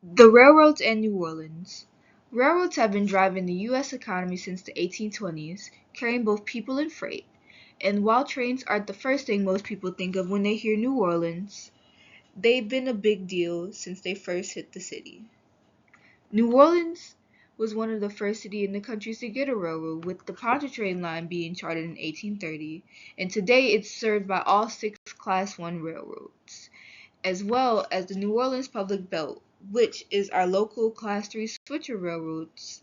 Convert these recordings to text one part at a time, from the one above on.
The railroads and New Orleans. Railroads have been driving the U.S. economy since the 1820s, carrying both people and freight. And while trains aren't the first thing most people think of when they hear New Orleans, they've been a big deal since they first hit the city. New Orleans was one of the first cities in the country to get a railroad, with the Pontchartrain line being chartered in 1830, and today it's served by all six Class I railroads, as well as the New Orleans Public Belt, which is our local Class III switcher railroads.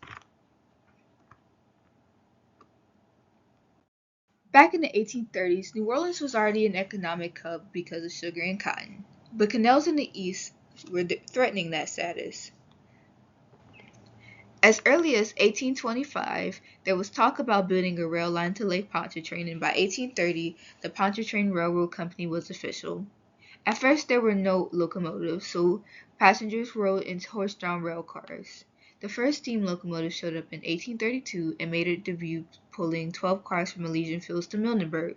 Back in the 1830s, New Orleans was already an economic hub because of sugar and cotton, but canals in the east were threatening that status. As early as 1825, there was talk about building a rail line to Lake Pontchartrain, and by 1830, the Pontchartrain Railroad Company was official. At first, there were no locomotives, so passengers rode in horse-drawn rail cars. The first steam locomotive showed up in 1832 and made its debut pulling 12 cars from Elysian Fields to Millenburg.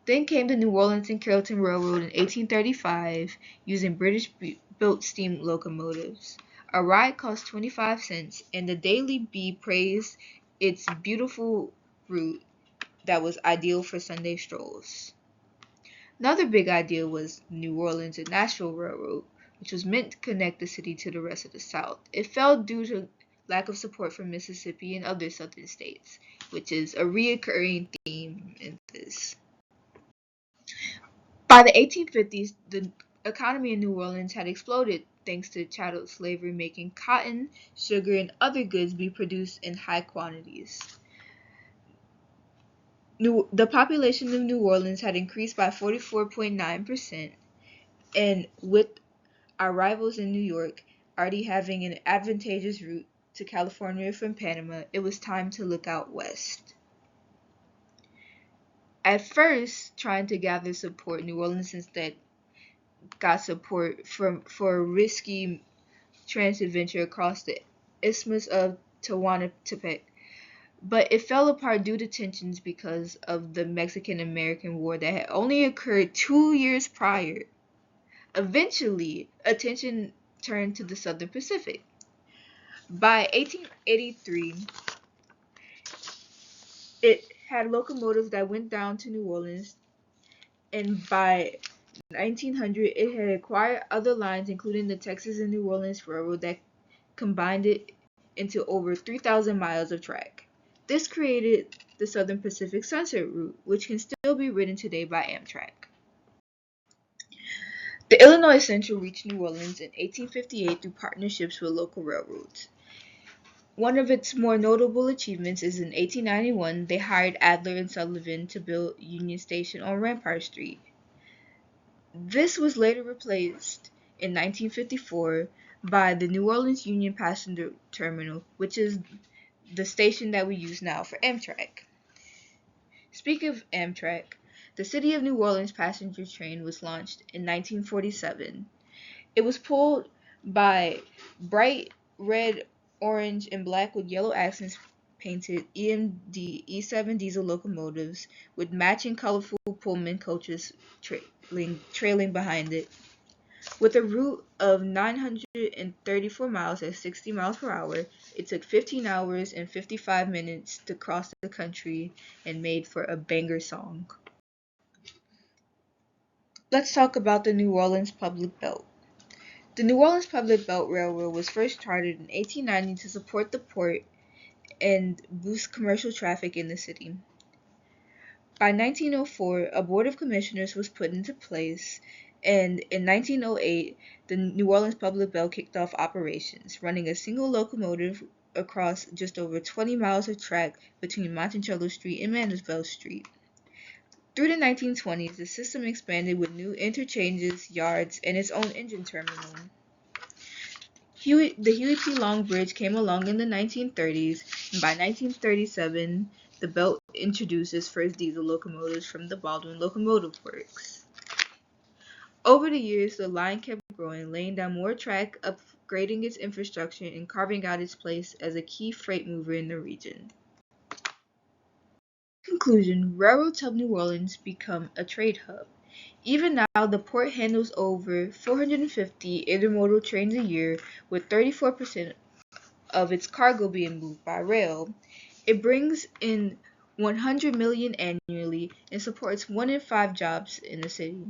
Then came the New Orleans and Carrollton Railroad in 1835, using British-built steam locomotives. A ride cost 25 cents, and the Daily Bee praised its beautiful route that was ideal for Sunday strolls. Another big idea was New Orleans and Nashville Railroad, which was meant to connect the city to the rest of the South. It failed due to lack of support from Mississippi and other southern states, which is a recurring theme in this. By the 1850s, the economy in New Orleans had exploded thanks to chattel slavery, making cotton, sugar, and other goods be produced in high quantities. The population of New Orleans had increased by 44.9%, and with our rivals in New York already having an advantageous route to California from Panama, it was time to look out west. At first, trying to gather support, New Orleans instead got support for a risky transit venture across the Isthmus of Tehuantepec, but it fell apart due to tensions because of the Mexican-American War that had only occurred 2 years prior. Eventually, attention turned to the Southern Pacific. By 1883, it had locomotives that went down to New Orleans, and by 1900, it had acquired other lines, including the Texas and New Orleans Railroad, that combined it into over 3,000 miles of track. This created the Southern Pacific Sunset Route, which can still be ridden today by Amtrak. The Illinois Central reached New Orleans in 1858 through partnerships with local railroads. One of its more notable achievements is in 1891 they hired Adler and Sullivan to build Union Station on Rampart Street. This was later replaced in 1954 by the New Orleans Union Passenger Terminal, which is the station that we use now for Amtrak. Speaking of Amtrak, the City of New Orleans passenger train was launched in 1947. It was pulled by bright red, orange, and black with yellow accents painted EMD E7 diesel locomotives with matching colorful Pullman coaches trailing behind it. With a route of 934 miles at 60 miles per hour, it took 15 hours and 55 minutes to cross the country and made for a banger song. Let's talk about the New Orleans Public Belt. The New Orleans Public Belt Railroad was first chartered in 1890 to support the port and boost commercial traffic in the city. By 1904, a board of commissioners was put into place, and in 1908, the New Orleans Public Belt kicked off operations, running a single locomotive across just over 20 miles of track between Monticello Street and Mandeville Street. Through the 1920s, the system expanded with new interchanges, yards, and its own engine terminal. The Huey P. Long Bridge came along in the 1930s, and by 1937, the belt introduced its first diesel locomotives from the Baldwin Locomotive Works. Over the years, the line kept growing, laying down more track, upgrading its infrastructure, and carving out its place as a key freight mover in the region. In conclusion, railroads helped New Orleans become a trade hub. Even now, the port handles over 450 intermodal trains a year, with 34% of its cargo being moved by rail. It brings in 100 million annually and supports 1 in 5 jobs in the city.